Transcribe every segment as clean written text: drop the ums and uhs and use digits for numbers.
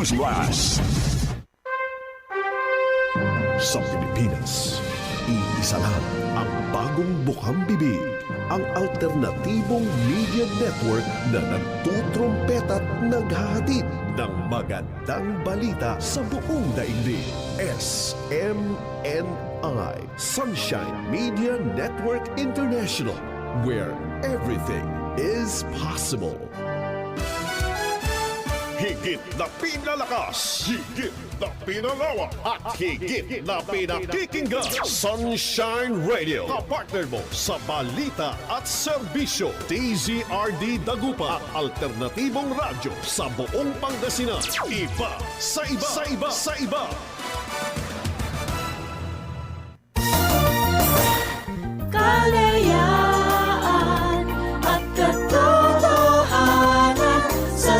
News Blast. Sa Pilipinas, iisa lang ang bagong bukang bibig, ang alternatibong media network na nagtutrumpet at naghahatid ng magandang balita sa buong daigdig. SMNI, Sunshine Media Network International, where everything is possible. Higit na pinalakas, higit na pinalawak, at higit na pinakikinggan. Sunshine Radio, kapartner mo sa balita at serbisyo. DZRD Dagupan, at alternatibong radyo sa buong Pangasinan. Iba sa iba, sa iba, sa iba. Kalayaan at katotohanan sa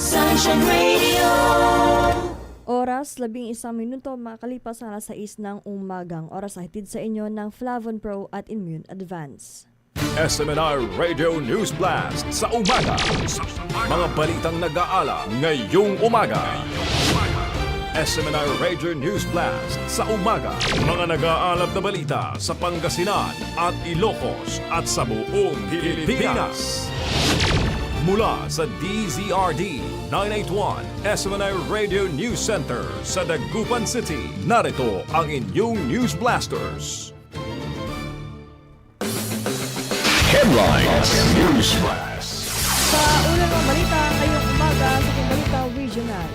Sunshine Radio. Oras, 11 minuto makalipas sa alas 6 ng umagang. Oras na hatid sa inyo ng Flavon Pro at Immune Advance. SMNI Radio News Blast sa umaga. Mga balitang nag-aala ngayong umaga. SMNI Radio News Blast sa umaga. Mga nag-aalab na balita sa Pangasinan at Ilocos at sa buong Pilipinas. Mula sa DZRD 981 SMNI Radio News Center sa Dagupan City, narito ang inyong News Blasters. Headlines News Blast. Sa unang mga balita ngayong umaga sa Balita Regional.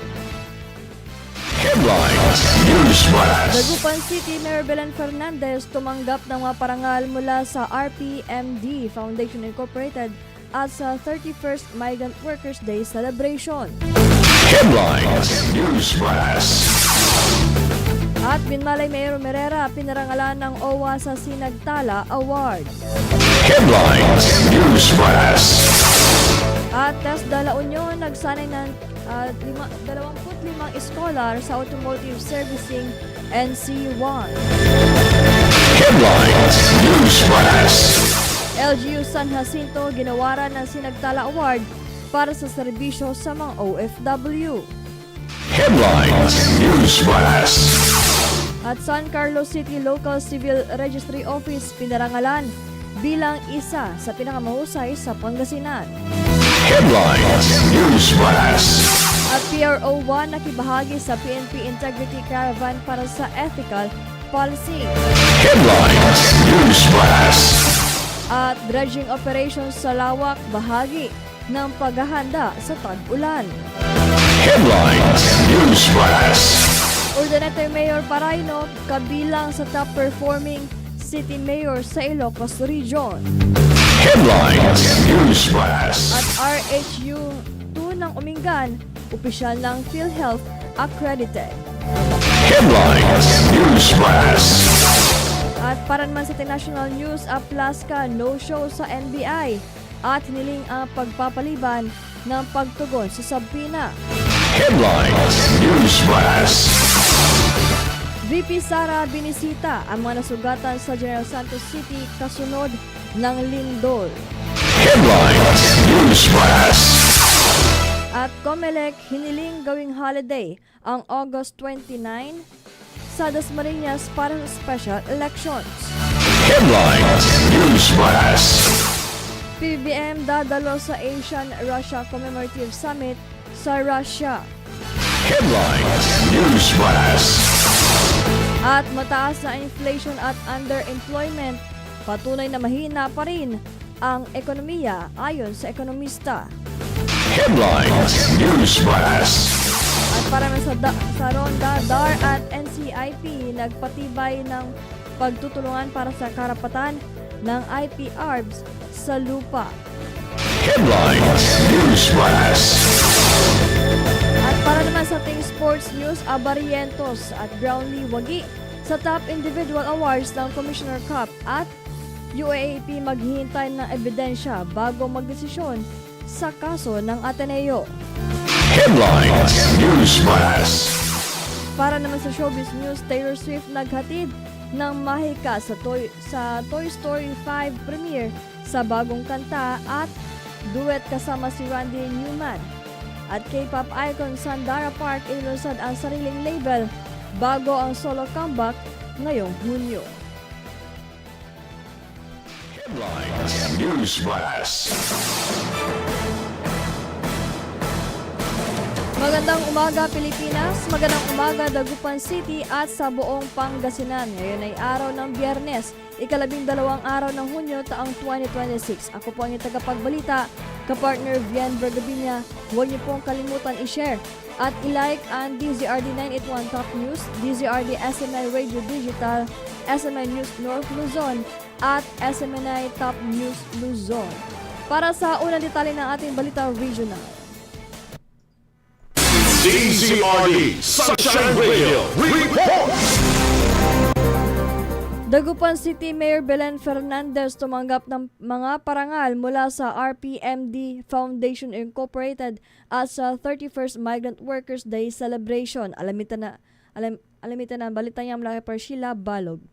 Headlines News Blast. Dagupan City Mayor Belen Fernandez tumanggap ng mga parangal mula sa RPMD Foundation Incorporated at sa 31st Migrant Workers Day celebration. Headlines News Blast. At Binmalay Mayor Merera pinarangalan ng OWA sa Sinagtala Award. Headlines News Blast. At TESDA La Union nagsanay ng 25 scholar sa Automotive Servicing NC1. Headlines News Blast. LGU San Jacinto ginawaran ng Sinagtala Award para sa serbisyo sa mga OFW. Headlines News Blast. At San Carlos City Local Civil Registry Office pinarangalan bilang isa sa pinakamahusay sa Pangasinan. Headlines News Blast. At PRO 1 nakibahagi sa PNP Integrity Caravan para sa ethical policy. Headlines News Blast. At dredging operations sa Lawak bahagi ng paghahanda sa tag-ulan. Headlines News Blast. Urdaneta Mayor Paraino kabilang sa top performing city mayor sa Ilocos Region. Headlines News Blast. At RHU 2 ng Umingan, opisyal ng PhilHealth accredited. Headlines News Blast. At para naman sa international news, Aplaska no-show sa NBI at hiniling ang pagpapaliban ng pagtugon sa sabina. Headlines News Blast. VP Sara binisita ang mga nasugatan sa General Santos City kasunod ng lindol. Headlines News Blast. At COMELEC hiniling gawing holiday ang August 29 sa Dasmariñas para sa special elections. Headlines News Blast. PBBM dadalo sa Asian-Russia Commemorative Summit sa Russia. Headlines News Blast. At mataas na inflation at underemployment, patunay na mahina pa rin ang ekonomiya ayon sa ekonomista. Headlines News Blast. At para sa Ronda, DAR at NCIP nagpatibay ng pagtutulungan para sa karapatan ng IP-ARBs sa lupa. Headlines News Blast. At para naman sa ating sports news, Abarientos at Brownlee Wagi sa Top Individual Awards ng Commissioner Cup at UAAP maghihintay ng ebidensya bago magdesisyon sa kaso ng Ateneo. Headlines News Blast. Para naman sa showbiz news, Taylor Swift naghatid ng mahika sa Toy Story 5 premiere sa bagong kanta at duet kasama si Randy Newman. At K-pop icon Sandara Park inilusad ang sariling label bago ang solo comeback ngayong Hunyo. News Blast. Magandang umaga Pilipinas, magandang umaga Dagupan City at sa buong Pangasinan. Ngayon ay araw ng Biyernes, ika-12 araw ng Hunyo taong 2026. Ako po ang tagapagbalita, kapartner Vian Bergabinya. Huwag niyo pong kalimutan i-share at i-like ang DZRD 981 Top News, DZRD SMI Radio Digital, SMI News North Luzon at SMNI Top News Luzon. Para sa unang detalye ng ating balita regional. DZRD Sunshine Radio Report! Dagupan City Mayor Belen Fernandez tumanggap ng mga parangal mula sa RPMD Foundation Incorporated at sa 31st Migrant Workers Day Celebration. Alamitan na balita niya mula kay Sheila Balog.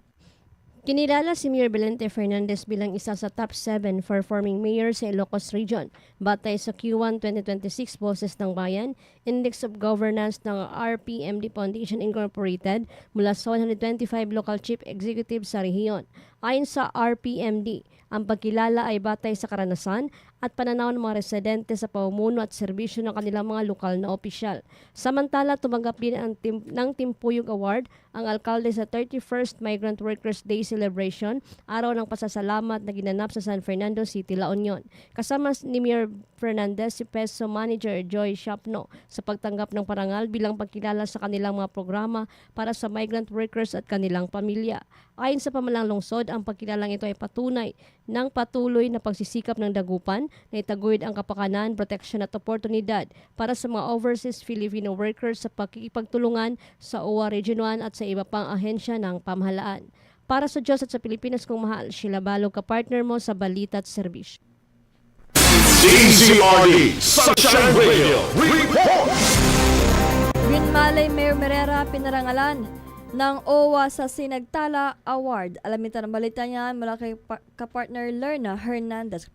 Kinilala si Mayor Belente Fernandez bilang isa sa top 7 performing mayor sa Ilocos Region batay sa Q1 2026 Boses ng Bayan, Index of Governance ng RPMD Foundation Incorporated mula sa 125 local chief executives sa rehiyon. Ayon sa RPMD, ang pagkilala ay batay sa karanasan at pananaw ng mga residente sa pamumuno at serbisyo ng kanilang mga lokal na opisyal. Samantala, tumanggap din ng Timpuyog Award ang alkalde sa 31st Migrant Workers Day Celebration, araw ng pasasalamat na ginanap sa San Fernando City, La Union. Kasama ni Mayor Fernandez si PESO Manager Joy Shapno sa pagtanggap ng parangal bilang pagkilala sa kanilang mga programa para sa migrant workers at kanilang pamilya. Ayon sa pamalang lungsod, ang pagkilalang ito ay patunay ng patuloy na pagsisikap ng Dagupan na itaguyod ang kapakanan, proteksyon at oportunidad para sa mga overseas Filipino workers sa pakikipagtulungan sa OWA Region 1 at sa iba pang ahensya ng pamahalaan. Para sa Diyos at sa Pilipinas kong mahal, Sheila Balog, kapartner mo sa Balita at Serbisyo. DZRD Sunshine Radio Report! Binmalay Mayor Merera pinarangalan ng OWA sa Sinagtala Award. Alamin ang balita niya mula kay kapartner Lerna Hernandez.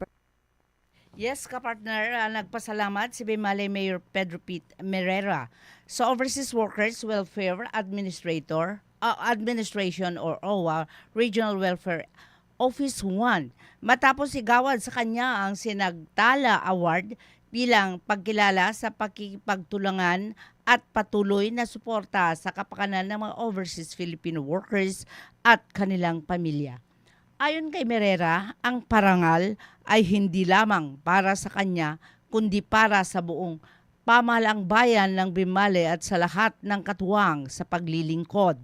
Yes, kapartner, nagpasalamat si Binmalay Mayor Pedro Pete Merera sa Overseas Workers Welfare Administration or OWA Regional Welfare Office 1 matapos igawad sa kanya ang Sinagtala Award bilang pagkilala sa pakikipagtulungan at patuloy na suporta sa kapakanan ng mga overseas Filipino workers at kanilang pamilya. Ayon kay Merera, ang parangal ay hindi lamang para sa kanya kundi para sa buong pamahalaang bayan ng Binmalay at sa lahat ng katuwang sa paglilingkod.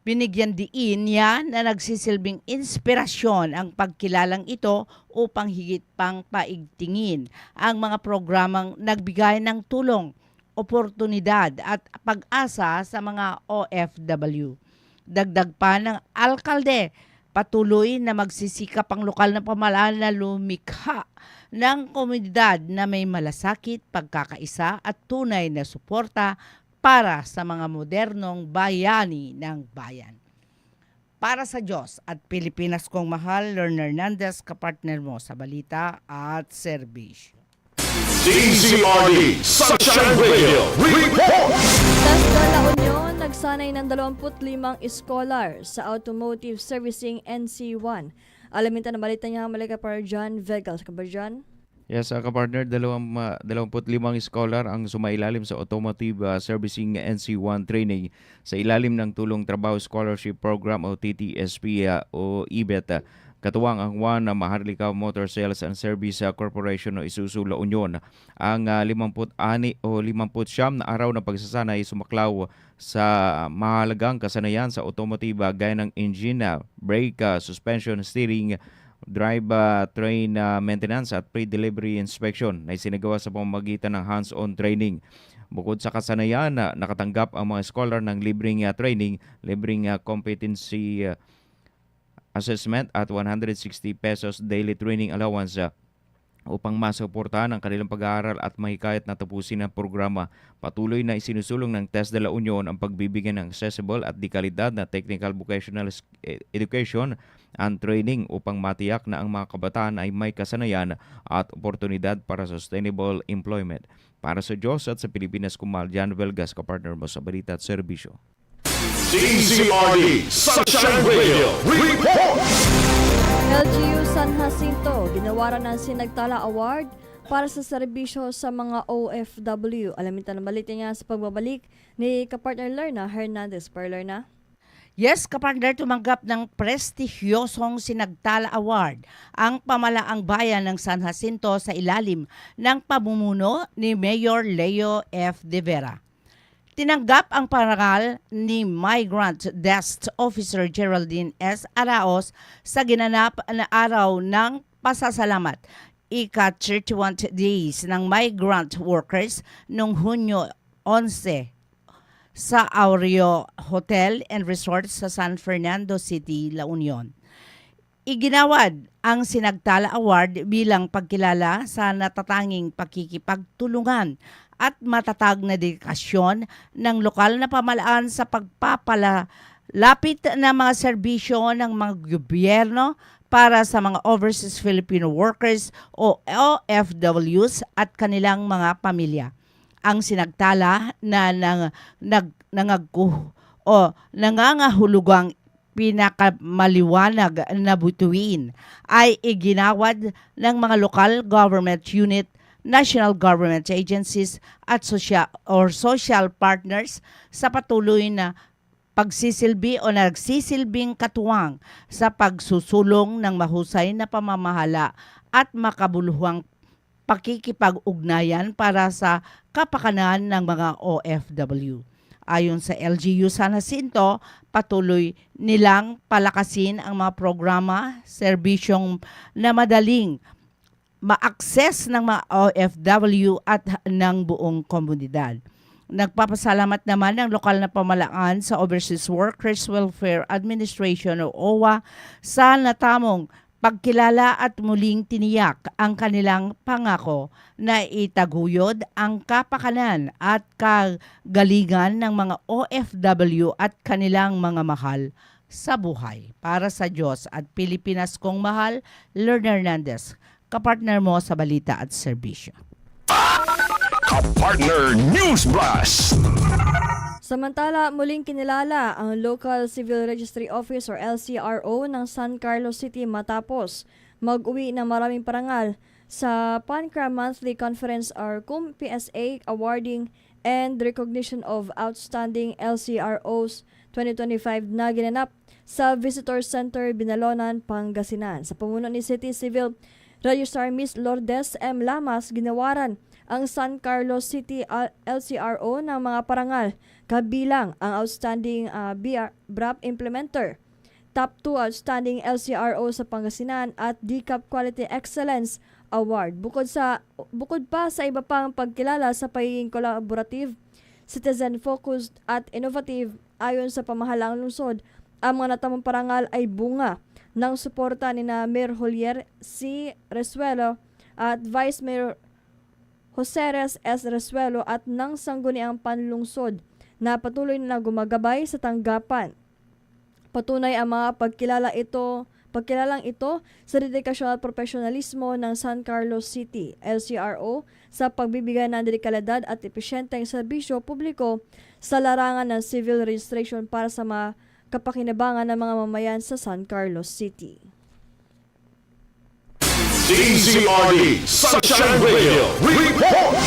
Binigyan diin niya na nagsisilbing inspirasyon ang pagkilalang ito upang higit pang paigtingin ang mga programang nagbigay ng tulong, oportunidad at pag-asa sa mga OFW. Dagdag pa ng alkalde, patuloy na magsisikap ang lokal na pamahalaan na lumikha ng komunidad na may malasakit, pagkakaisa at tunay na suporta para sa mga modernong bayani ng bayan. Para sa Diyos at Pilipinas kong mahal, Lerna Hernandez, kapartner mo sa Balita at Serbisyo. DZRD Sunshine Radio Report! Tasda La Union nagsanay ng 25 scholar sa Automotive Servicing NC1. Alamin ang balita niya mula kay John Vegas. Kabarjan? Yes, kapartner, 25 scholar ang sumailalim sa Automotive Servicing NC1 training sa ilalim ng Tulong Trabaho Scholarship Program o TTSP o IBET. Katuwang ang One Maharlika Motor Sales and Service Corporation o Isuzu La Union. Ang 56 o 59 na araw na pagsasanay sumaklaw sa mahalagang kasanayan sa automotive gaya ng engine, brake, suspension, steering, drive train maintenance at pre-delivery inspection na isinagawa sa pamamagitan ng hands-on training. Bukod sa kasanayan, nakatanggap ang mga scholar ng libreng training, libreng competency assessment at 160 pesos daily training allowance upang masuportahan ang kanilang pag-aaral at mahikayat na tapusin ang programa. Patuloy na isinusulong ng TES de la Union ang pagbibigyan ng accessible at di kalidad na technical vocational education and training upang matiyak na ang mga kabataan ay may kasanayan at oportunidad para sustainable employment. Para sa Diyos at sa Pilipinas, Kumal, Jan Velgas, kapartner mo sa Balita at Serbisyo. DZRD Sunshine Radio Report! LGU San Jacinto, ginawaran ng Sinagtala Award para sa serbisyo sa mga OFW. Alamin tayo ng balita niya sa pagbabalik ni kapartner Lerna Hernandez. Per Lerna? Yes, kapartner, tumanggap ng prestigyosong Sinagtala Award ang pamalaang bayan ng San Jacinto sa ilalim ng pamumuno ni Mayor Leo F. De Vera. Tinanggap ang parangal ni Migrant Desk Officer Geraldine S. Araos sa ginanap na araw ng pasasalamat, ika-31 days ng migrant workers noong Hunyo 11 sa Aureo Hotel and Resort sa San Fernando City, La Union. Iginawad ang Sinagtala Award bilang pagkilala sa natatanging pakikipagtulungan at matatag na dedikasyon ng lokal na pamahalaan sa pagpapalapit ng mga serbisyo ng mga gobyerno para sa mga overseas Filipino workers o OFWs at kanilang mga pamilya. Ang Sinagtala na nangangahulugang pinakamaliwanag na butuin ay iginawad ng mga local government unit, national government agencies at social partners sa patuloy na pagsisilbi o nagsisilbing katuwang sa pagsusulong ng mahusay na pamamahala at makabuluhang pakikipag-ugnayan para sa kapakanan ng mga OFW. Ayon sa LGU San Jacinto, patuloy nilang palakasin ang mga programa, serbisyong na madaling ma-access ng mga OFW at ng buong komunidad. Nagpapasalamat naman ang lokal na pamahalaan sa Overseas Workers Welfare Administration o OWA sa natamong pagkilala at muling tiniyak ang kanilang pangako na itaguyod ang kapakanan at kagalingan ng mga OFW at kanilang mga mahal sa buhay. Para sa Diyos at Pilipinas kong mahal, Lerna Hernandez, kapartner mo sa Balita at Serbisyo. Kapartner News Blast! Samantala, muling kinilala ang Local Civil Registry Office or LCRO ng San Carlos City matapos mag-uwi ng maraming parangal sa PANCRA Monthly Conference or CUM PSA Awarding and Recognition of Outstanding LCROs 2025 na ginanap sa Visitor Center, Binalonan, Pangasinan. Sa pamuno ni City Civil Registrar Miss Lourdes M. Lamas, ginawaran ang San Carlos City LCRO ng mga parangal, kabilang ang Outstanding BRAP Implementer, Top 2 Outstanding LCRO sa Pangasinan at DCAP Quality Excellence Award. Bukod pa sa iba pang pagkilala sa pagiging collaborative, citizen-focused at innovative ayon sa pamahalang lungsod, ang mga natamang parangal ay bunga ng suporta ni na Mayor Julier C. Resuelo at Vice Mayor Joseres S. Resuelo at ng sangguniang panlungsod na patuloy na gumagabay sa tanggapan. Patunay ang mga pagkilalang ito sa dedikasyon at profesionalismo ng San Carlos City LCRO sa pagbibigay ng dekalidad at epesyenteng serbisyo publiko sa larangan ng civil registration para sa mga kapakinabangan ng mga mamayan sa San Carlos City. DZRD Sunshine Radio Report!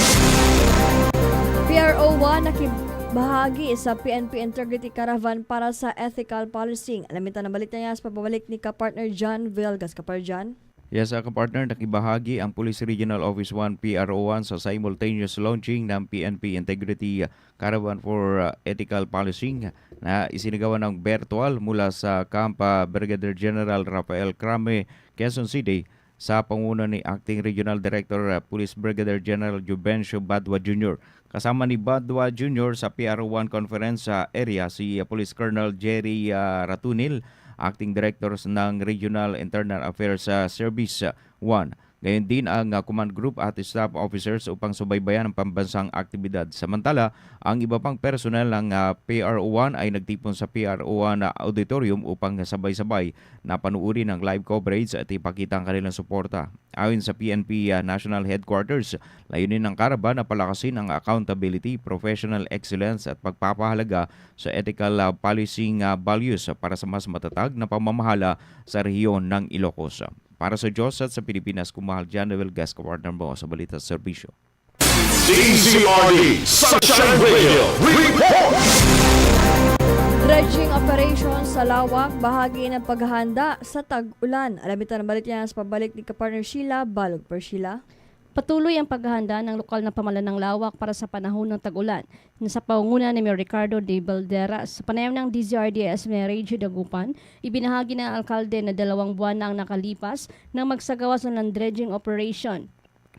PRO1 nakibahagi sa PNP Integrity Caravan para sa ethical policing. Alamin tayo ng balita niya sa pabalik ni kapartner John Vilgas. Kapartner John? Yes, kapartner, nakibahagi ang Police Regional Office 1 PRO1 sa simultaneous launching ng PNP Integrity Caravan for Ethical Policing na isinagawa ng virtual mula sa Campa Brigadier General Rafael Crame, Quezon City sa panguna ni Acting Regional Director Police Brigadier General Juvencio Badwa Jr. Kasama ni Badwa Jr. sa PRO1 conference area si Police Colonel Jerry Ratunil, Acting Director ng Regional Internal Affairs Service 1. Gayon din ang command group at staff officers upang subaybayan ang pambansang aktibidad. Samantala, ang iba pang personel ng PRO1 ay nagtipon sa PRO1 auditorium upang sabay-sabay na panuuri ng live coverage at ipakita ang kanilang suporta. Ayon sa PNP National Headquarters, layunin ng Caravan na palakasin ang accountability, professional excellence at pagpapahalaga sa ethical policing values para sa mas matatag na pamamahala sa rehiyon ng Ilocos. Para sa Diyos at sa Pilipinas, kumahal John Noel Gasca, partner mo sa Balita Serbisyo. DZRD Sunshine Radio Report! Dredging operation sa Lawak, bahagi ng paghahanda sa tag-ulan. Alamin ang balik niya sa pabalik ni Kapartner Sheila Balog. Per Sheila. Patuloy ang paghahanda ng lokal na pamahalaan ng Lawak para sa panahon ng tag-ulan. Sa pangunguna ni Mayor Ricardo de Valderas, sa panayam ng DZRD Esme Regio Dagupan, ibinahagi ng alkalde na 2 buwan na ang nakalipas nang magsagawa ng dredging operation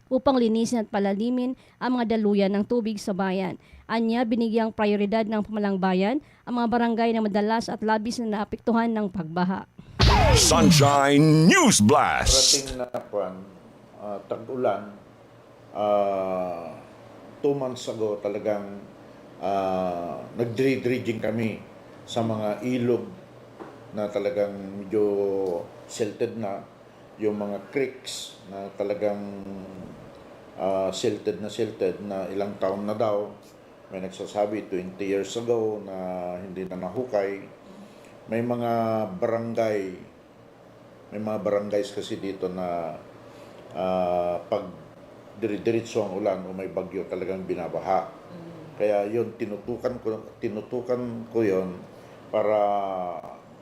upang linisin at palalimin ang mga daluyan ng tubig sa bayan. Anya, binigyang prioridad ng pamalang bayan ang mga barangay na madalas at labis na naapektuhan ng pagbaha. Sunshine News Blast! Parating na tag-ulan, 2 months ago talagang nag-dredging kami sa mga ilog na talagang medyo silted na, yung mga creeks na talagang silted na ilang taon na daw. May nagsasabi 20 years ago na hindi na nahukay. May mga barangays kasi dito na pag diretso ang ulan o may bagyo talagang binabaha. Kaya yun, tinutukan ko yun para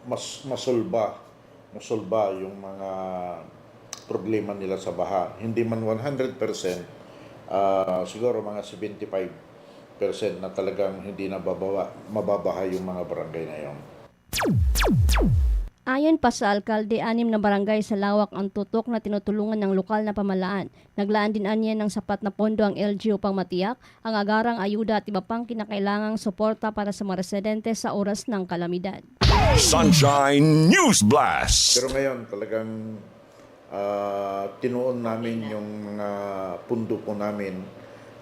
masolba yung mga problema nila sa baha. Hindi man 100%, siguro mga 75% na talagang hindi na mababaha yung mga barangay na yun. Ayon pa sa alkalde, 6 na barangay sa Lawak ang tutok na tinutulungan ng lokal na pamahalaan. Naglaan din anya ng sapat na pondo ang LG upang matiyak ang agarang ayuda at iba pang kinakailangang suporta para sa mga residente sa oras ng kalamidad. Sunshine News Blast! Pero ngayon talagang tinuon namin yung mga pundo po namin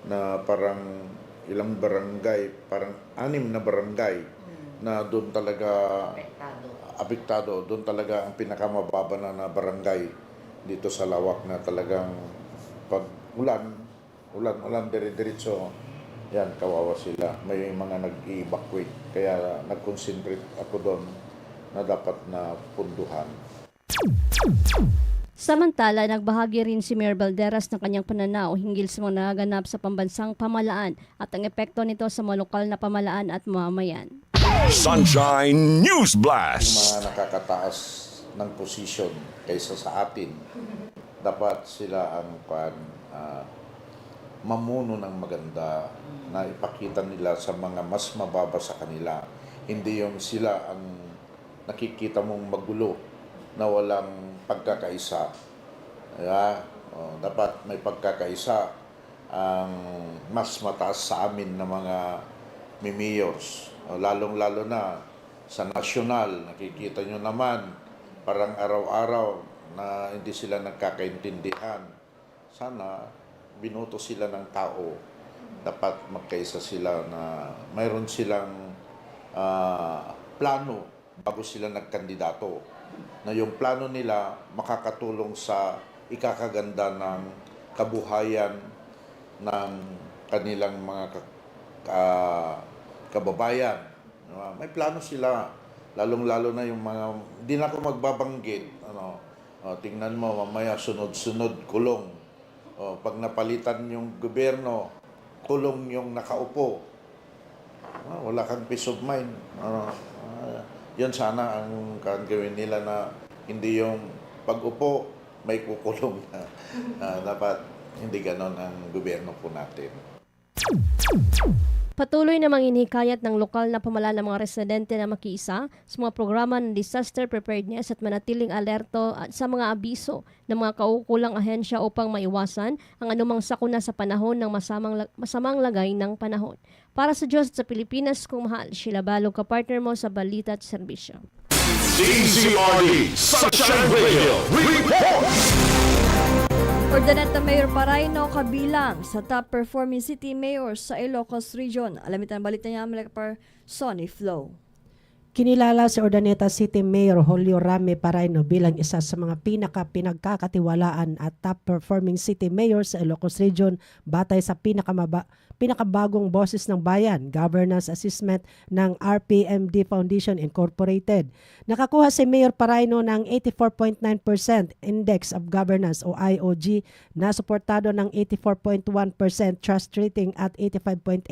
na parang ilang barangay, parang 6 na barangay na doon talaga apektado. Doon talaga ang pinakamababa na barangay dito sa Lawak na talagang pag ulan dire-diretso, yan, kawawa sila. May mga nag-evacuate. Kaya nag-concentrate ako doon na dapat na punduhan. Samantala, nagbahagi rin si Mayor Valderas ng kanyang pananaw hinggil sa mga nagaganap sa pambansang pamahalaan at ang epekto nito sa mga lokal na pamahalaan at mamamayan. Sunshine News Yung Blast! mga nakakataas ng posisyon kaysa sa atin, dapat sila ang mamuno ng maganda na ipakita nila sa mga mas mababa sa kanila. Hindi yung sila ang nakikita mong magulo na walang pagkakaisa. Dapat may pagkakaisa ang mas mataas sa amin na mga mayors. Lalong-lalo na sa nasyonal, nakikita nyo naman, parang araw-araw na hindi sila nagkakaintindihan. Sana binoto sila ng tao. Dapat magkaisa sila na mayroon silang plano bago sila nagkandidato. Na yung plano nila makakatulong sa ikakaganda ng kabuhayan ng kanilang mga kababayan. May plano sila, lalong-lalo na yung mga, hindi na ako magbabanggit. Tingnan mo, mamaya sunod-sunod, kulong. Pag napalitan yung gobyerno, kulong yung nakaupo. Wala kang peace of mind. Yan sana ang gawin nila na hindi yung pag-upo, may kukulong na. Dapat hindi ganon ang gobyerno po natin. Patuloy namang inihikayat ng lokal na pamahalaan ng mga residente na makiisa sa mga programa ng disaster preparedness at manatiling alerto at sa mga abiso ng mga kaukulang ahensya upang maiwasan ang anumang sakuna sa panahon ng masamang lagay ng panahon. Para sa Diyos at sa Pilipinas, kung mahal, Sheila Balog, kapartner mo sa Balita at Serbisyo. DZRD Sunshine Radio Report! Ordinata Mayor Paraino kabilang sa top performing city mayors sa Ilocos Region. Alamin ang balita niya par Sonny Flow. Kinilala si Urdaneta City Mayor Julio Rame Paraino bilang isa sa mga pinagkakatiwalaan at top-performing city mayor sa Ilocos Region batay sa pinakabagong Boses ng Bayan Governance Assessment ng RPMD Foundation Incorporated. Nakakuha si Mayor Paraino ng 84.9% Index of Governance o IOG na suportado ng 84.1% trust rating at 85.8%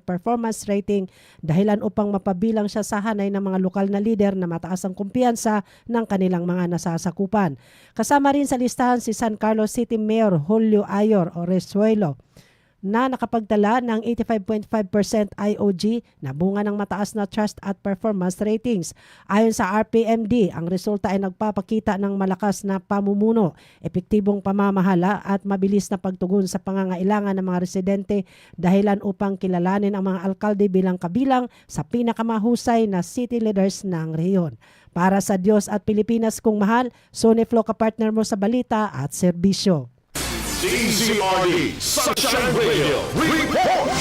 performance rating dahilan upang mapabilang siya sa hanay ng mga lokal na lider na mataas ang kumpiyansa ng kanilang mga nasasakupan. Kasama rin sa listahan si San Carlos City Mayor Julio Ayor o Resuelo na nakapagtala ng 85.5% IOG na bunga ng mataas na trust at performance ratings. Ayon sa RPMD, ang resulta ay nagpapakita ng malakas na pamumuno, epektibong pamamahala at mabilis na pagtugon sa pangangailangan ng mga residente dahilan upang kilalanin ang mga alkalde bilang kabilang sa pinakamahusay na city leaders ng rehiyon. Para sa Diyos at Pilipinas kung mahal, Sonny Flo kapartner mo sa balita at serbisyo. DZRD Sunshine Radio Report!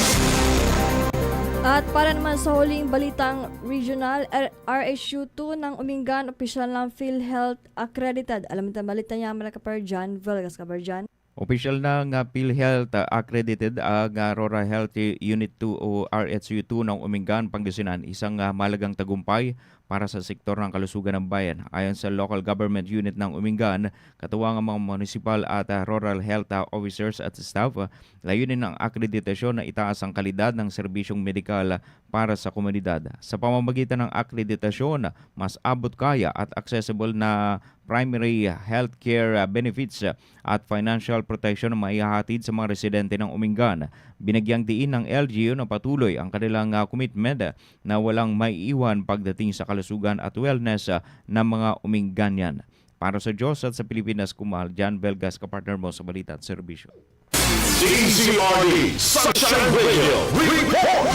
At para naman sa huling balitang regional, RSU2 ng Umingan, opisyal ng PhilHealth accredited. Alamin ang balita niya par John Velgas Cabarjan. Official ng PhilHealth accredited ang Aurora Health Unit 2 o RSU2 ng Umingan, Pangasinan, isang malagang tagumpay para sa sektor ng kalusugan ng bayan. Ayon sa local government unit ng Umingan, katuwang ang mga municipal at rural health officers at staff, layunin ng akreditasyon na itaas ang kalidad ng serbisyong medikal para sa komunidad. Sa pamamagitan ng akreditasyon, mas abot kaya at accessible na primary health care benefits at financial protection na maihahatid sa mga residente ng Umingan. Binagyang diin ng LGU na patuloy ang kanilang commitment na walang maiiwan pagdating sa kalusugan at wellness ng mga Uminganian. Para sa Diyos at sa Pilipinas kumahal, John Velgas kapartner mo sa balita at serbisyo. DZRD Sunshine Radio Report!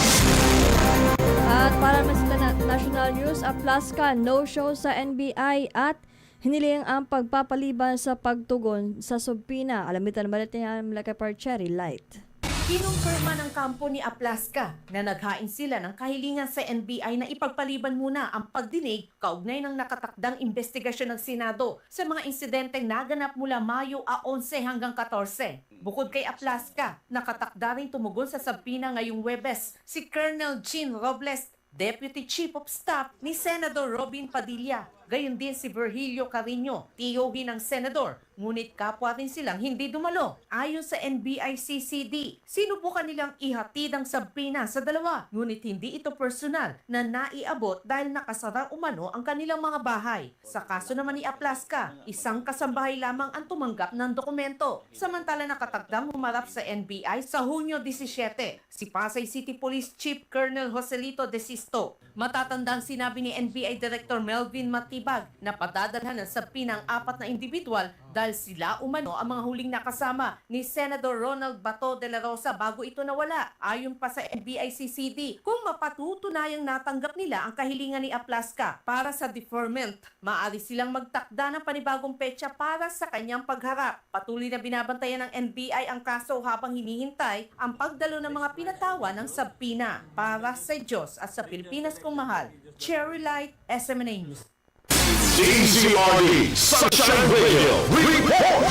At para naman sa national news, Aplaska no-show sa NBI at hiniling ang pagpapaliban sa pagtugon sa subpina. Alamin ang balita niya par Cherry Light. Kinumpirma ng kampo ni Aplaska na naghain sila ng kahilingan sa NBI na ipagpaliban muna ang pagdinig kaugnay ng nakatakdang investigasyon ng Senado sa mga insidenteng naganap mula Mayo 11 hanggang 14. Bukod kay Aplaska, nakatakda rin tumugon sa sabpina ngayong Huwebes si Colonel Jean Robles, Deputy Chief of Staff ni Senador Robin Padilla. Gayon din si Virgilio Carino, tiyohin ng senador, ngunit kapwa rin silang hindi dumalo. Ayon sa NBI-CCD, sinubukan nilang ihatid ang sabpina sa dalawa, ngunit hindi ito personal na naiabot dahil nakasara umano ang kanilang mga bahay. Sa kaso naman ni Aplaska, isang kasambahay lamang ang tumanggap ng dokumento. Samantala nakatagdang humarap sa NBI sa Hunyo 17, si Pasay City Police Chief Colonel Joselito De Sisto. Matatandang sinabi ni NBI Director Melvin Matibag na padadalhan ng sabpina ang 4 na individual dahil sila umano ang mga huling nakasama ni Senador Ronald Bato de la Rosa bago ito nawala. Ayon pa sa NBI-CCD, kung mapatutunayang natanggap nila ang kahilingan ni Aplaska para sa deferment, maaari silang magtakda ng panibagong petsa para sa kanyang pagharap. Patuloy na binabantayan ng NBI ang kaso habang hinihintay ang pagdalo ng mga pinatawa ng sabpina. Para sa Diyos at sa Pilipinas kung mahal, Cherry Light, SMNA News. DZRD Sunshine Radio Report!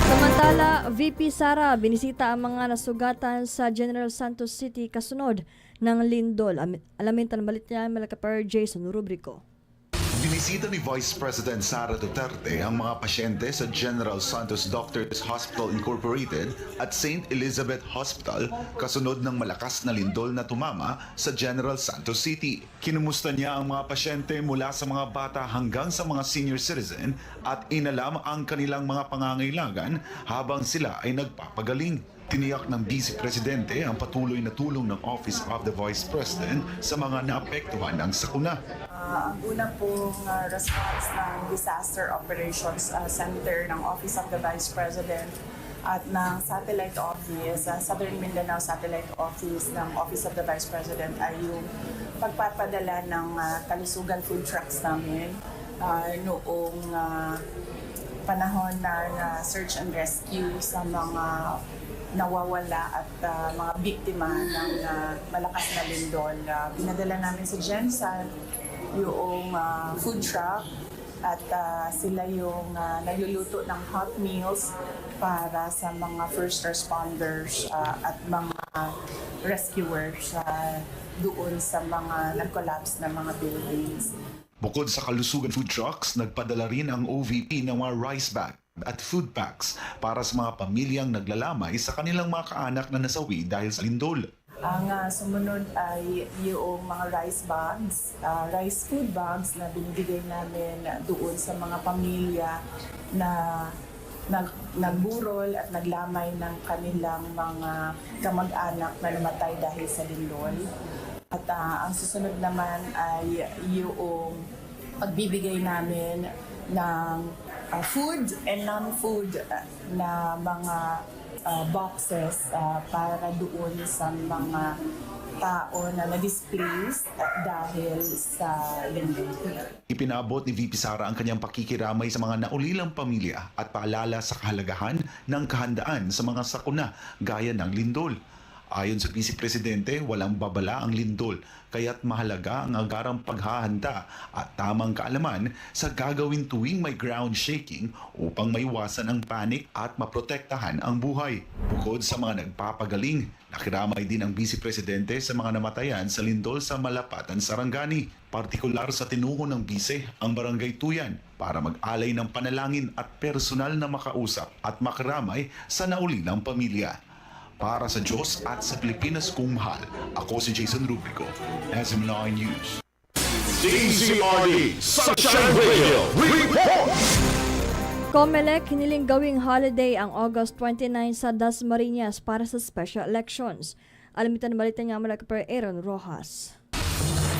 Samantala, VP Sara binisita ang mga nasugatan sa General Santos City kasunod ng lindol. Alamin ang balita niya par Jason Rubrico. Binisita ni Vice President Sara Duterte ang mga pasyente sa General Santos Doctors Hospital Incorporated at St. Elizabeth Hospital kasunod ng malakas na lindol na tumama sa General Santos City. Kinumusta niya ang mga pasyente mula sa mga bata hanggang sa mga senior citizen at inalam ang kanilang mga pangangailangan habang sila ay nagpapagaling. Tiniyak ng Vice Presidente ang patuloy na tulong ng Office of the Vice President sa mga naapektuhan ng sakuna. Ang una pong response ng Disaster Operations Center ng Office of the Vice President at ng Satellite Office, Southern Mindanao Satellite Office ng Office of the Vice President ay yung pagpapadala ng kalusugan food trucks namin noong panahon ng search and rescue sa mga nawawala at mga biktima ng malakas na lindol. Pinadala namin sa Gensan yung food truck at sila yung nagluluto ng hot meals para sa mga first responders at mga rescuers doon sa mga nag-collapse na mga buildings. Bukod sa kalusugan food trucks, nagpadala rin ang OVP ng mga rice bag at food packs para sa mga pamilyang naglalamay sa kanilang mga kaanak na nasawi dahil sa lindol. Ang sumunod ay yung mga rice bags, rice food bags na binibigay namin doon sa mga pamilya na nagburol at naglamay ng kanilang mga kamag-anak na namatay dahil sa lindol. At ang susunod naman ay yung pagbibigay namin ng food and non-food na mga boxes para doon sa mga tao na na-displaced dahil sa lindol. Ipinabot ni VP Sara ang kanyang pakikiramay sa mga naulilang pamilya at paalala sa kahalagahan ng kahandaan sa mga sakuna gaya ng lindol. Ayon sa Vice Presidente, walang babala ang lindol, kaya't mahalaga ang agarang paghahanda at tamang kaalaman sa gagawin tuwing may ground shaking upang maiwasan ang panic at maprotektahan ang buhay. Bukod sa mga nagpapagaling, nakiramay din ang Vice Presidente sa mga namatayan sa lindol sa Malapatan, Sarangani. Partikular sa tinuho ng Vice ang Barangay Tuyan para mag-alay ng panalangin at personal na makausap at makiramay sa naulilang pamilya. Para sa Diyos at sa Pilipinas kong mahal, ako si Jason Rubrico, SM9 News. DZRD Sunshine Radio Report! COMELEC hiniling gawing holiday ang August 29 sa Dasmariñas para sa special elections. Alamitan na balita niya mula kay Aaron Rojas.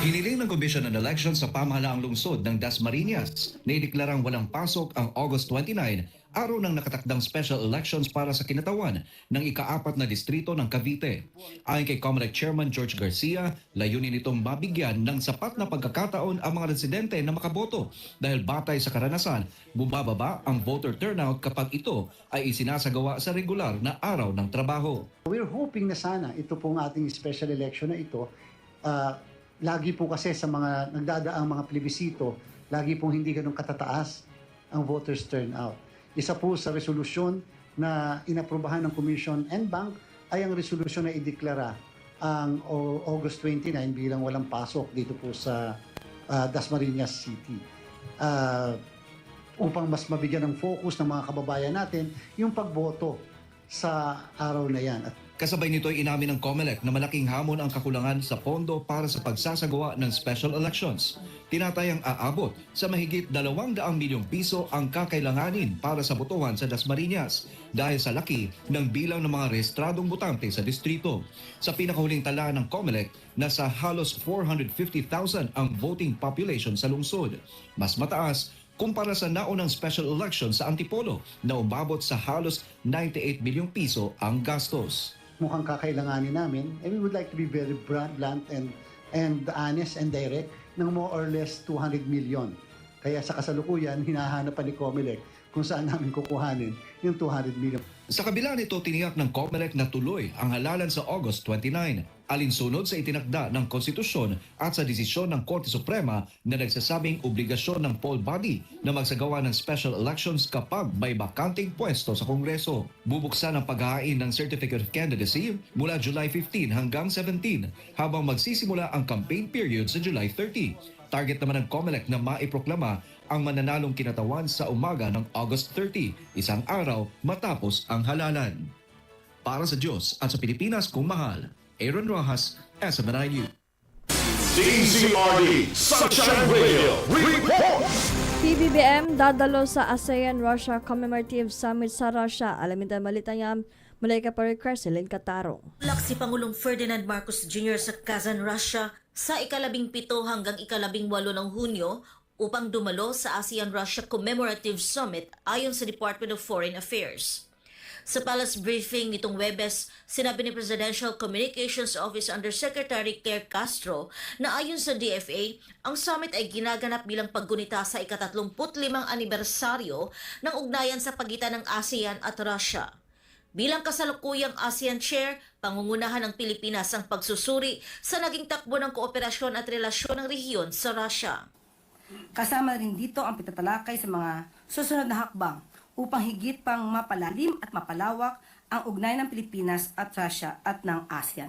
Hiniling ng Komisyon ng Elections sa pamahalaang lungsod ng Dasmariñas na ideklarang walang pasok ang August 29, araw ng nakatakdang special elections para sa kinatawan ng ika-4 na distrito ng Cavite. Ayon kay COMELEC Chairman George Garcia, layunin itong mabigyan ng sapat na pagkakataon ang mga residente na makaboto dahil batay sa karanasan, bumababa ang voter turnout kapag ito ay isinasagawa sa regular na araw ng trabaho. We're hoping na sana ito pong ating special election na ito, lagi po kasi sa mga nagdadaang mga plebisito, lagi pong hindi ganun katataas ang voters turnout. Isa po sa resolusyon na inaprubahan ng Commission and Bank ay ang resolusyon na ideklara ang August 29 bilang walang pasok dito po sa Dasmariñas City. Upang mas mabigyan ng focus ng mga kababayan natin yung pagboto sa araw na yan. Kasabay nito ay inamin ng COMELEC na malaking hamon ang kakulangan sa pondo para sa pagsasagawa ng special elections. Tinatayang aabot sa mahigit 200 milyong piso ang kakailanganin para sa botohan sa Dasmariñas dahil sa laki ng bilang ng mga rehistradong botante sa distrito. Sa pinakahuling tala ng COMELEC, nasa halos 450,000 ang voting population sa lungsod. Mas mataas kumpara sa naunang special election sa Antipolo na umabot sa halos 98 milyong piso ang gastos. Mukhang kakailanganin namin, and we would like to be very blunt and honest and direct, ng more or less 200 million. Kaya sa kasalukuyan, hinahanap pa ni COMELEC kung saan namin kukuhanin yung 200 million. Sa kabila nito, tiniyak ng COMELEC na tuloy ang halalan sa August 29, alinsunod sa itinakda ng konstitusyon at sa desisyon ng Korte Suprema na nagsasabing obligasyon ng poll body na magsagawa ng special elections kapag may bakanting pwesto sa Kongreso. Bubuksan ang paghahain ng Certificate of Candidacy mula July 15 hanggang 17 habang magsisimula ang campaign period sa July 30. Target naman ng COMELEC na maiproklama ang mananalong kinatawan sa umaga ng August 30, isang araw matapos ang halalan. Para sa Diyos at sa Pilipinas kung mahal, Aaron Rojas, SM9 News. DZRD Sunshine Radio Report! PBBM dadalo sa ASEAN-Russia Commemorative Summit sa Russia. Alamin tayo malita niya mula kay Cresceline Catarong. Tulak si Pangulong Ferdinand Marcos Jr. sa Kazan, Russia sa 17 hanggang 18 ng Hunyo upang dumalo sa ASEAN-Russia Commemorative Summit ayon sa Department of Foreign Affairs. Sa palace briefing nitong Webes, sinabi ni Presidential Communications Office Undersecretary Claire Castro na ayon sa DFA, ang summit ay ginaganap bilang paggunita sa ika-35 anibersaryo ng ugnayan sa pagitan ng ASEAN at Russia. Bilang kasalukuyang ASEAN Chair, pangungunahan ng Pilipinas ang pagsusuri sa naging takbo ng kooperasyon at relasyon ng rehiyon sa Russia. Kasama rin dito ang pagtatalakay sa mga susunod na hakbang upang higit pang mapalalim at mapalawak ang ugnayan ng Pilipinas at Russia at ng ASEAN.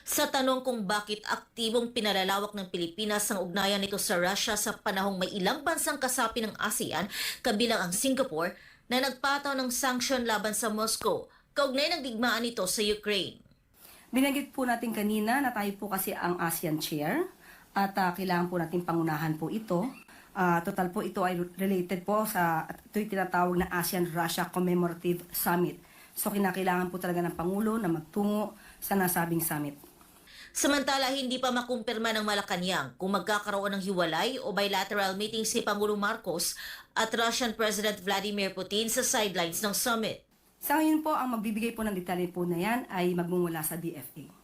Sa tanong kung bakit aktibong pinalalawak ng Pilipinas ang ugnayan nito sa Russia sa panahong may ilang bansang kasapi ng ASEAN, kabilang ang Singapore, na nagpataw ng sanksyon laban sa Moscow, kaugnay ng digmaan nito sa Ukraine. Binanggit po natin kanina na tayo po kasi ang ASEAN Chair at kailangan po natin pangunahan po ito. Total po ito ay related po sa ito'y tinatawag na ASEAN-Russia Commemorative Summit. So kinakailangan po talaga ng Pangulo na magtungo sa nasabing summit. Samantala, hindi pa makumpirma ng Malacanang kung magkakaroon ng hiwalay o bilateral meeting si Pangulong Marcos at Russian President Vladimir Putin sa sidelines ng summit. Sa ngayon po, ang magbibigay po ng detalye po na yan ay magmumula sa DFA.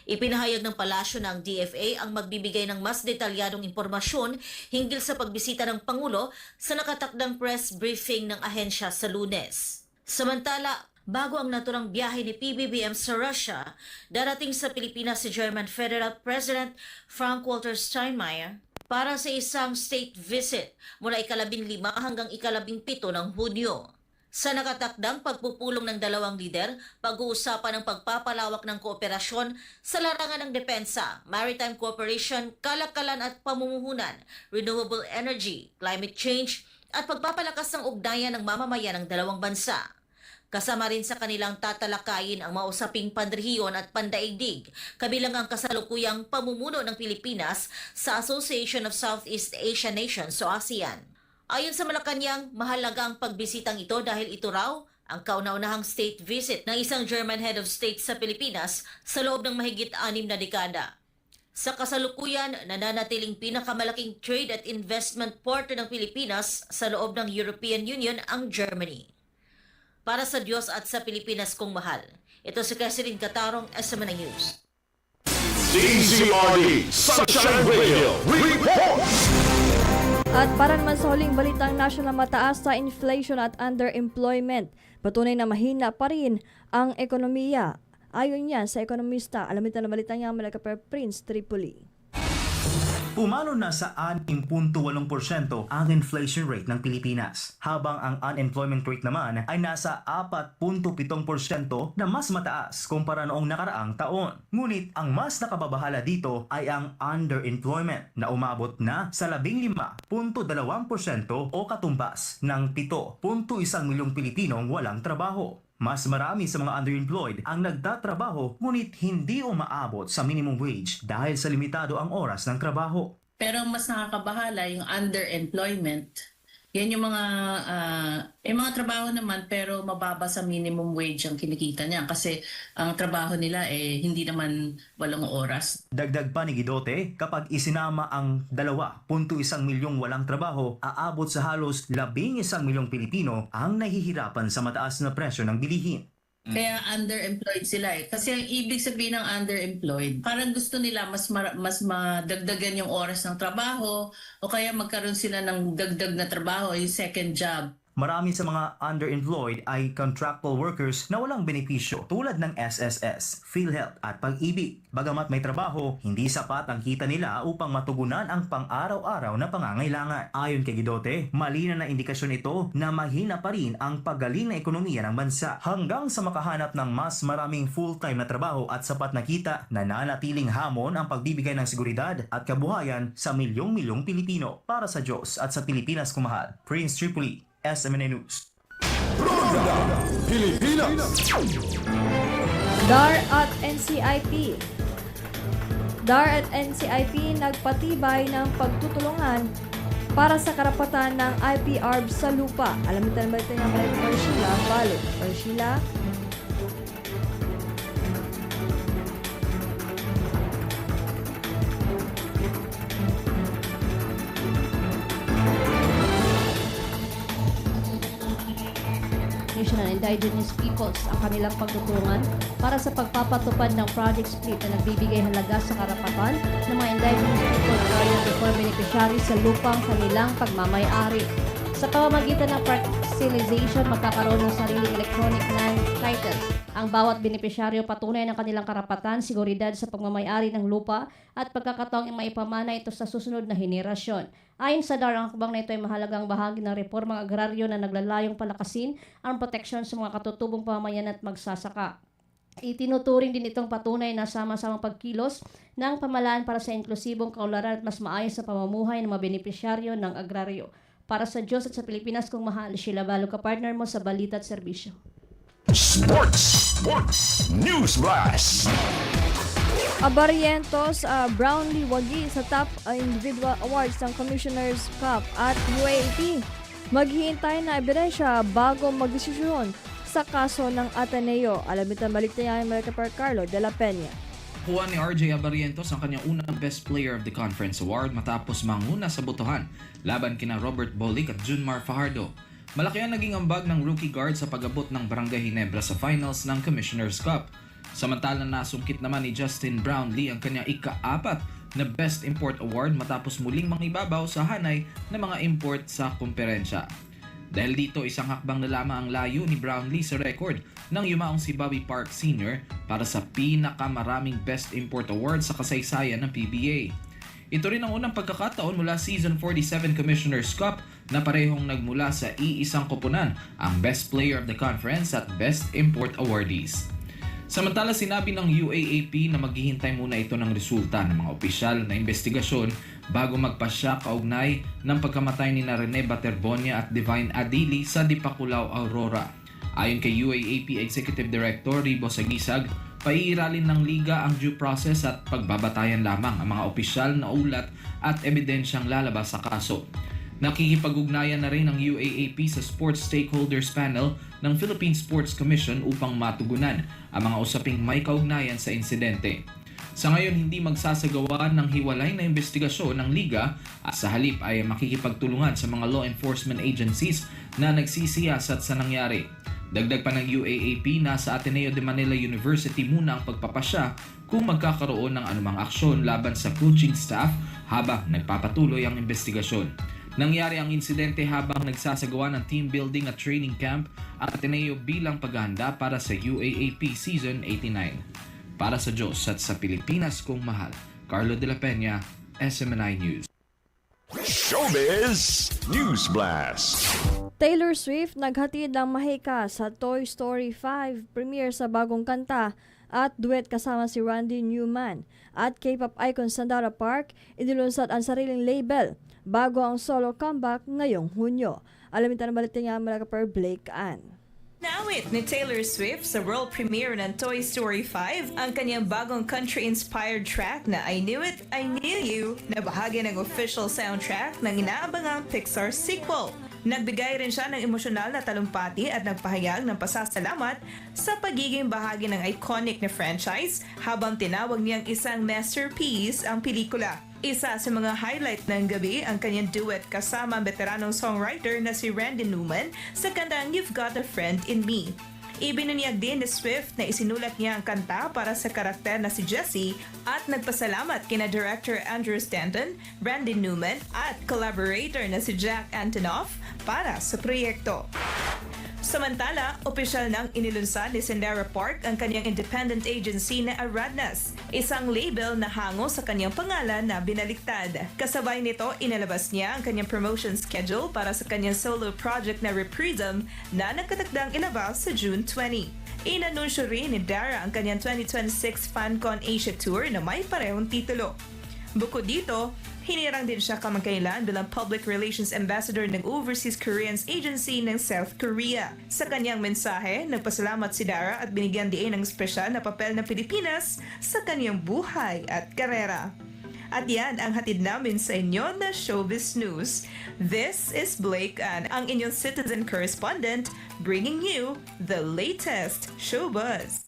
Ipinahayag ng palasyo ng DFA ang magbibigay ng mas detalyadong impormasyon hinggil sa pagbisita ng Pangulo sa nakatakdang press briefing ng ahensya sa Lunes. Samantala, bago ang naturang biyahe ni PBBM sa Russia, darating sa Pilipinas si German Federal President Frank-Walter Steinmeier para sa isang state visit mula ika-15 hanggang ika-17 ng Hunyo. Sa nakatakdang pagpupulong ng dalawang lider, pag-uusapan ng pagpapalawak ng kooperasyon sa larangan ng depensa, maritime cooperation, kalakalan at pamumuhunan, renewable energy, climate change, at pagpapalakas ng ugnayan ng mamamayan ng dalawang bansa. Kasama rin sa kanilang tatalakayin ang mausaping panrehiyon at pandaigdig, kabilang ang kasalukuyang pamumuno ng Pilipinas sa Association of Southeast Asian Nations o ASEAN. Ayon sa Malacanang, mahalaga ang pagbisitang ito dahil ito raw ang kauna-unahang state visit ng isang German head of state sa Pilipinas sa loob ng mahigit 6 na dekada. Sa kasalukuyan, nananatiling pinakamalaking trade at investment partner ng Pilipinas sa loob ng European Union ang Germany. Para sa Diyos at sa Pilipinas kong mahal, ito si Catherine Catarong, SMNA News. DZRD Sunshine Radio Report! At para naman sa huling balitang national, mataas sa inflation at underemployment. Patunay na mahina pa rin ang ekonomiya. Ayon yan sa ekonomista, alamin na balitang niya mula kay Prince Tripoli. Pumalo na sa 6.8% ang inflation rate ng Pilipinas, habang ang unemployment rate naman ay nasa 4.7% na mas mataas kumpara noong nakaraang taon. Ngunit ang mas nakababahala dito ay ang underemployment na umabot na sa 15.2% o katumbas ng 7.1 milyong Pilipinong walang trabaho. Mas marami sa mga underemployed ang nagtatrabaho ngunit hindi umaabot sa minimum wage dahil sa limitado ang oras ng trabaho. Pero mas nakakabahala yung underemployment. Yan yung mga trabaho naman pero mababa sa minimum wage ang kinikita niya kasi ang trabaho nila hindi naman 8 oras. Dagdag pa ni Guidote, kapag isinama ang 2.1 milyong walang trabaho, aabot sa halos 11 milyong Pilipino ang nahihirapan sa mataas na presyo ng bilihin. Kaya underemployed sila Kasi ang ibig sabihin ng underemployed, parang gusto nila mas madagdagan yung oras ng trabaho o kaya magkaroon sila ng dagdag na trabaho, yung second job. Marami sa mga underemployed ay contractual workers na walang benepisyo tulad ng SSS, PhilHealth at Pag-ibig. Bagamat may trabaho, hindi sapat ang kita nila upang matugunan ang pang-araw-araw na pangangailangan. Ayon kay Guidote, malinaw na indikasyon ito na mahina pa rin ang paggaling na ekonomiya ng bansa hanggang sa makahanap ng mas maraming full-time na trabaho at sapat na kita na nanatiling hamon ang pagbibigay ng seguridad at kabuhayan sa milyong-milyong Pilipino. Para sa Diyos at sa Pilipinas kumahal, Prince Tripoli, SMNA News. DAR at NCIP. DAR at NCIP nagpatibay ng pagtutulungan para sa karapatan ng IPRB sa lupa. Alam natin ba ito yung kay Sheila Balo? Sheila? National indigenous peoples ang kanilang pagtutulungan para sa pagpapatupad ng project split na nagbibigay halaga sa karapatan ng mga indigenous people na before beneficiary sa lupang kanilang pagmamay-ari. Sa pamamagitan ng parcelization, magkakaroon ng sariling electronic land titles. Ang bawat benepisyaryo patunay ng kanilang karapatan, seguridad sa pagmamay-ari ng lupa at pagkakataong maipamana ito sa susunod na henerasyon. Ayon sa DAR, ang hakbang na ito ay mahalagang bahagi ng reformang agraryo na naglalayong palakasin ang proteksyon sa mga katutubong pamamayan at magsasaka. Itinuturing din itong patunay na sama-samang pagkilos ng pamahalaan para sa inklusibong kaunlaran at mas maayos sa pamumuhay ng mga benepisyaryo ng agraryo. Para sa Diyos at sa Pilipinas kung mahal, Sheila Balo ka partner mo sa Balita at Serbisyo. Sports News Blast. Abarientos Brownlee wagi sa top individual awards ng Commissioner's Cup at UAAP. Maghihintay na ebidensya bago magdesisyon sa kaso ng Ateneo. Alam ito balik tayo America per Carlo de la Peña. Kuha ni RJ Abarientos ang kanyang unang Best Player of the Conference Award matapos manguna sa botohan laban kina Robert Bolick at Junmar Fajardo. Malaki ang naging ambag ng rookie guard sa pag-abot ng Barangay Ginebra sa finals ng Commissioner's Cup. Samantalang nasungkit naman ni Justin Brownlee ang kanyang ika-4 na Best Import Award matapos muling mangibabaw sa hanay ng mga import sa komperensya. Dahil dito, isang hakbang na lamang ang layo ni Brownlee sa record ng yumaong si Bobby Park Sr. para sa pinakamaraming Best Import Award sa kasaysayan ng PBA. Ito rin ang unang pagkakataon mula Season 47 Commissioner's Cup na parehong nagmula sa iisang koponan ang Best Player of the Conference at Best Import Awardees. Samantala, sinabi ng UAAP na maghihintay muna ito ng resulta ng mga opisyal na investigasyon bago magpasya kaugnay ng pagkamatay ni Rene Baterbonia at Divine Adili sa Dipakulaw, Aurora. Ayon kay UAAP Executive Director Ribo Sagisag, paiiralin ng liga ang due process at pagbabatayan lamang ang mga opisyal na ulat at ebidensyang lalabas sa kaso. Nakikipag-ugnayan na rin ang UAAP sa Sports Stakeholders Panel ng Philippine Sports Commission upang matugunan ang mga usaping may kaugnayan sa insidente. Sa ngayon, hindi magsasagawa ng hiwalay na investigasyon ng liga at sa halip ay makikipagtulungan sa mga law enforcement agencies na nagsisiyasat sa nangyari. Dagdag pa ng UAAP na sa Ateneo de Manila University muna ang pagpapasya kung magkakaroon ng anumang aksyon laban sa coaching staff habang nagpapatuloy ang investigasyon. Nangyari ang insidente habang nagsasagawa ng team building at training camp at Ateneo bilang paghahanda para sa UAAP Season 89. Para sa Diyos at sa Pilipinas kong mahal, Carlo de la Peña, SMNI News. Showbiz News Blast. Taylor Swift naghatid ng mahika sa Toy Story 5 premiere sa bagong kanta at duet kasama si Randy Newman. At K-pop icon Sandara Park inilunsad ang sariling label bago ang solo comeback ngayong Hunyo. Alamin tayo ng balita niya mula per Blake Ann. Nawit ni Taylor Swift sa world premiere ng Toy Story 5 ang kanyang bagong country-inspired track na I Knew It, I Knew You na bahagi ng official soundtrack ng inaabangang Pixar sequel. Nagbigay rin siya ng emosyonal na talumpati at nagpahayag ng pasasalamat sa pagiging bahagi ng iconic na franchise habang tinawag niyang isang masterpiece ang pelikula. Isa sa mga highlight ng gabi ang kanyang duet kasama ang veteranong songwriter na si Randy Newman sa kantang You've Got a Friend in Me. Ibinunyag din ni Swift na isinulat niya ang kanta para sa karakter na si Jessie at nagpasalamat kina director Andrew Stanton, Randy Newman at collaborator na si Jack Antonoff para sa proyekto. Samantala, opisyal nang inilunsad ni Sandara Park ang kanyang independent agency na Aradnas, isang label na hango sa kanyang pangalan na binaliktad. Kasabay nito, inalabas niya ang kanyang promotion schedule para sa kanyang solo project na Reprism na nagkatakdang ilabas sa June 20. Inanunsyo rin ni Dara ang kanyang 2026 FanCon Asia Tour na may parehong titulo. Bukod dito, hinirang din siya kamakailan bilang Public Relations Ambassador ng Overseas Koreans Agency ng South Korea. Sa kanyang mensahe, nagpasalamat si Dara at binigyan diin ng espesyal na papel ng Pilipinas sa kanyang buhay at karera. At yan ang hatid namin sa inyo na Showbiz News. This is Blake Ann, ang inyong citizen correspondent, bringing you the latest showbuzz.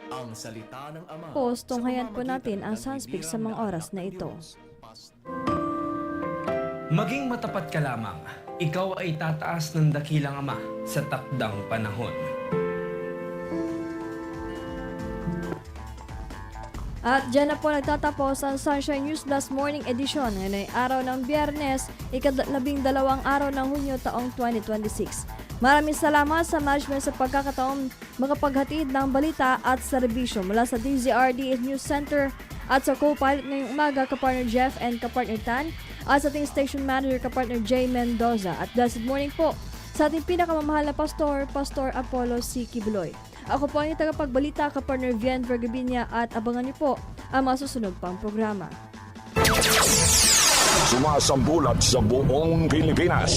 Ang salita ng Ama. Tunghayan po natin ang Sunspeak sa mga oras na ito. Maging matapat ka lamang. Ikaw ay tataas ng dakilang Ama sa takdang panahon. At dyan na po nagtatapos ang Sunshine News Blast Morning Edition. Ngayon ay araw ng Biyernes, ika-12 araw ng Hunyo taong 2026. Maraming salamat sa management sa pagkakataong makapaghatid ng balita at serbisyo mula sa DZRD News Center at sa co-pilot ngayong umaga kapartner Jeff and kapartner Tan at sa ating station manager kapartner Jay Mendoza. At blessed morning po sa ating pinakamamahal na pastor, Pastor Apollo C. Kibuloy. Ako po ang tagapagbalita kapartner Vian Vergabinia at abangan niyo po ang mga susunod pang programa. Sumasambulat sa buong Pilipinas.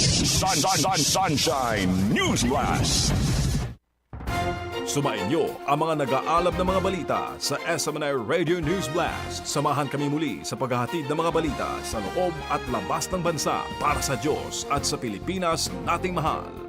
Sunshine News Blast. Sumainyo ang mga nag-aalab na mga balita sa SMNI Radio News Blast. Samahan kami muli sa paghahatid ng mga balita sa loob at labas ng bansa para sa Diyos at sa Pilipinas nating mahal.